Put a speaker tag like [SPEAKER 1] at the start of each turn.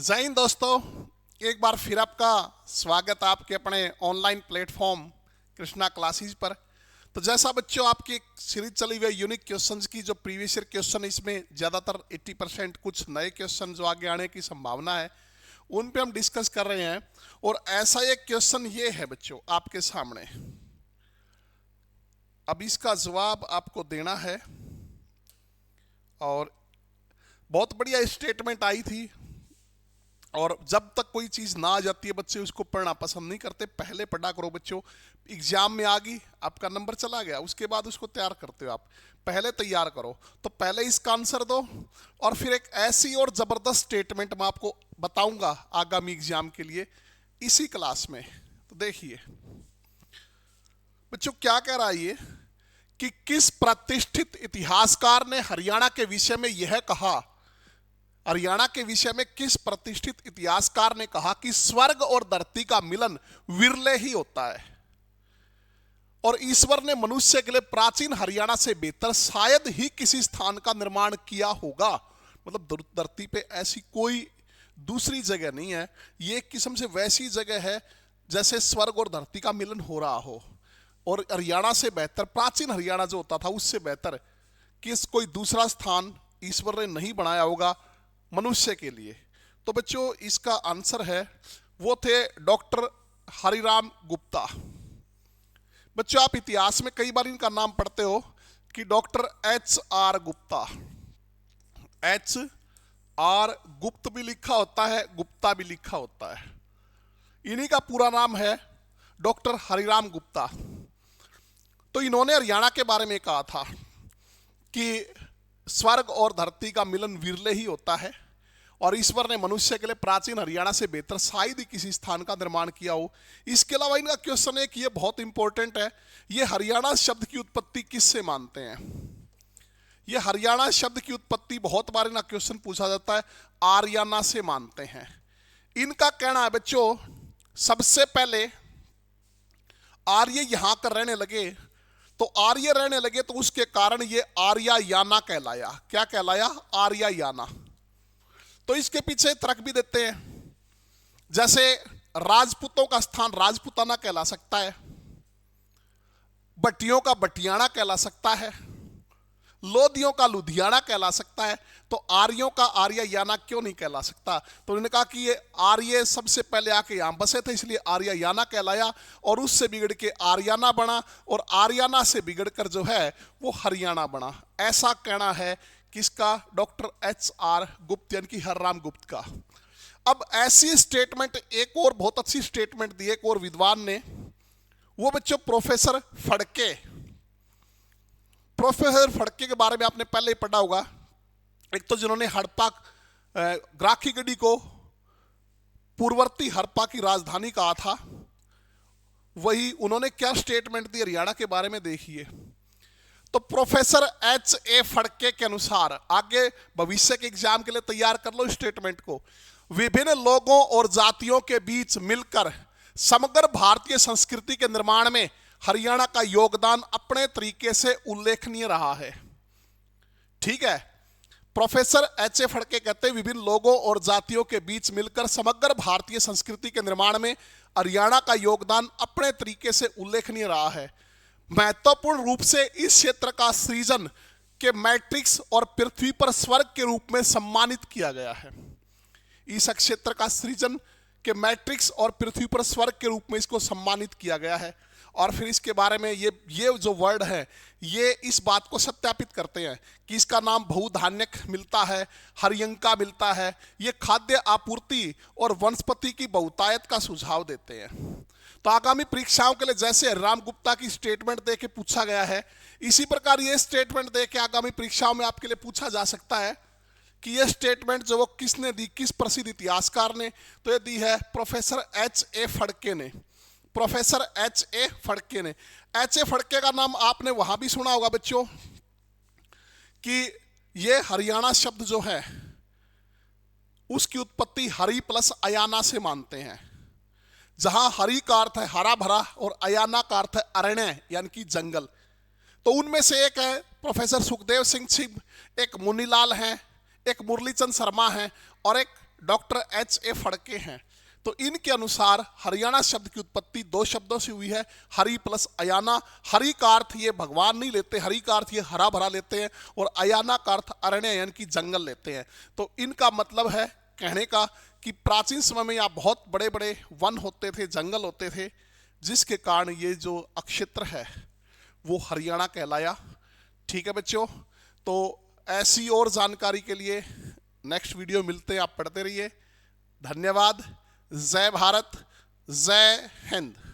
[SPEAKER 1] जय हिंद दोस्तों, एक बार फिर आपका स्वागत है आपके अपने ऑनलाइन प्लेटफॉर्म कृष्णा क्लासेस पर। तो जैसा बच्चों आपकी एक सीरीज चली हुई है यूनिक क्वेश्चंस की, जो प्रीवियस ईयर क्वेश्चन, इसमें ज़्यादातर 80% कुछ नए क्वेश्चन जो आगे आने की संभावना है उन पे हम डिस्कस कर रहे हैं। और ऐसा एक क्वेश्चन ये है बच्चों आपके सामने, अब इसका जवाब आपको देना है। और बहुत बढ़िया स्टेटमेंट आई थी, और जब तक कोई चीज़ ना आ जाती है बच्चे उसको पढ़ना पसंद नहीं करते। पहले पढ़ा करो बच्चों, एग्जाम में आ गई आपका नंबर चला गया, उसके बाद उसको तैयार करते हो आप। पहले तैयार करो, तो पहले इसका आंसर दो, और फिर एक ऐसी और ज़बरदस्त स्टेटमेंट मैं आपको बताऊंगा आगामी एग्जाम के लिए इसी क्लास में। तो देखिए बच्चों क्या कह रहा है ये, कि किस प्रतिष्ठित इतिहासकार ने हरियाणा के विषय में यह कहा, हरियाणा के विषय में किस प्रतिष्ठित इतिहासकार ने कहा कि स्वर्ग और धरती का मिलन विरले ही होता है, और ईश्वर ने मनुष्य के लिए प्राचीन हरियाणा से बेहतर शायद ही किसी स्थान का निर्माण किया होगा। मतलब धरती पे ऐसी कोई दूसरी जगह नहीं है, ये एक किस्म से वैसी जगह है जैसे स्वर्ग और धरती का मिलन हो रहा हो, और हरियाणा से बेहतर, प्राचीन हरियाणा जो होता था उससे बेहतर किस कोई दूसरा स्थान ईश्वर ने नहीं बनाया होगा मनुष्य के लिए। तो बच्चों इसका आंसर है, वो थे डॉक्टर हरिराम गुप्ता। बच्चों आप इतिहास में कई बार इनका नाम पढ़ते हो कि डॉक्टर HR गुप्ता। HR गुप्त भी लिखा होता है, गुप्ता भी लिखा होता है। इन्हीं का पूरा नाम है डॉक्टर हरिराम गुप्ता। तो इन्होंने हरियाणा के बारे में कहा था कि स्वर्ग और धरती का मिलन विरले ही होता है, और ईश्वर ने मनुष्य के लिए प्राचीन हरियाणा से बेहतर शायद ही किसी स्थान का निर्माण किया हो। इसके अलावा इनका क्वेश्चन है कि ये बहुत इंपॉर्टेंट है, ये हरियाणा शब्द की उत्पत्ति किससे मानते हैं। ये हरियाणा शब्द की उत्पत्ति बहुत बार इनका क्वेश्चन पूछा जाता है, आर्याना से मानते हैं। इनका कहना है बच्चों, सबसे पहले आर्य यहां कर रहने लगे, तो आर्य रहने लगे तो उसके कारण ये आर्यायाना कहलाया। क्या कहलाया? आर्यायाना। तो इसके पीछे तर्क भी देते हैं, जैसे राजपूतों का स्थान राजपूताना कहला सकता है, बटियों का बटियाना कहला सकता है, लोधियों का लुधियाना कहला सकता है, तो आर्यों का आर्यायाना क्यों नहीं कहला सकता। तो उन्होंने कहा कि ये आर्य सबसे पहले आके यहां बसे थे, इसलिए आर्यायाना कहलाया, और उससे बिगड़ के आर्याना बना, और आर्याना से बिगड़कर जो है वो हरियाणा बना। ऐसा कहना है किसका? डॉक्टर HR गुप्त, यानी कि हरिराम गुप्त का। अब ऐसी स्टेटमेंट एक और बहुत अच्छी स्टेटमेंट दी एक और विद्वान ने, वो बच्चों प्रोफेसर फड़के। प्रोफेसर फड़के के बारे में आपने पहले ही पढ़ा होगा। एक तो जिन्होंने हड़प्पा ग्राखी गढ़ी को पूर्ववर्ती हड़प्पा की राजधानी कहा था, वही उन्होंने क्या स्टेटमेंट दी हरियाणा के बारे में देखिए। तो प्रोफेसर HA फड़के के अनुसार, आगे भविष्य के एग्जाम के लिए तैयार कर लो स्टेटमेंट को, विभिन्न लोगों और जातियों के बीच मिलकर समग्र भारतीय संस्कृति के निर्माण में हरियाणा का योगदान अपने तरीके से उल्लेखनीय रहा है। ठीक है, प्रोफेसर HA फड़के कहते हैं विभिन्न लोगों और जातियों के बीच मिलकर समग्र भारतीय संस्कृति के निर्माण में हरियाणा का योगदान अपने तरीके से उल्लेखनीय रहा है। महत्वपूर्ण रूप से इस क्षेत्र का सृजन के मैट्रिक्स और पृथ्वी पर स्वर्ग के रूप में सम्मानित किया गया है। इस क्षेत्र का सृजन के मैट्रिक्स और पृथ्वी पर स्वर्ग के रूप में इसको सम्मानित किया गया है। और फिर इसके बारे में ये जो वर्ड है ये इस बात को सत्यापित करते हैं कि इसका नाम बहुधान्यक मिलता है, हरियंका मिलता है। ये खाद्य आपूर्ति और वनस्पति की बहुतायत का सुझाव देते हैं। तो आगामी परीक्षाओं के लिए जैसे हरिराम गुप्ता की स्टेटमेंट दे के पूछा गया है, इसी प्रकार ये स्टेटमेंट दे के आगामी परीक्षाओं में आपके लिए पूछा जा सकता है कि ये स्टेटमेंट जो वो किसने दी, किस प्रसिद्ध इतिहासकार ने। तो ये दी है प्रोफेसर HA फड़के ने। प्रोफेसर HA फड़के ने। HA फड़के का नाम आपने वहां भी सुना होगा बच्चों, कि ये हरियाणा शब्द जो है उसकी उत्पत्ति हरि प्लस अयाना से मानते हैं, जहां हरि का अर्थ है हरा भरा और अयाना का अर्थ है अरण्य यानी कि जंगल। तो उनमें से एक है प्रोफेसर सुखदेव सिंह छिब, एक मुनीलाल हैं, एक मुरलीचंद शर्मा हैं, और एक डॉक्टर H.A. फड़के हैं। तो इनके अनुसार हरियाणा शब्द की उत्पत्ति दो शब्दों से हुई है, हरि प्लस अयाना। हरि का अर्थ ये भगवान नहीं लेते, हरि का अर्थ ये हरा भरा लेते हैं, और अयाना का अर्थ अरण्य यानी कि जंगल लेते हैं। तो इनका मतलब है कहने का कि प्राचीन समय में यहाँ बहुत बड़े बड़े वन होते थे, जंगल होते थे, जिसके कारण ये जो अक्षेत्र है वो हरियाणा कहलाया। ठीक है बच्चों, तो ऐसी और जानकारी के लिए नेक्स्ट वीडियो मिलते हैं, आप पढ़ते रहिए। धन्यवाद। जय भारत, जय हिंद।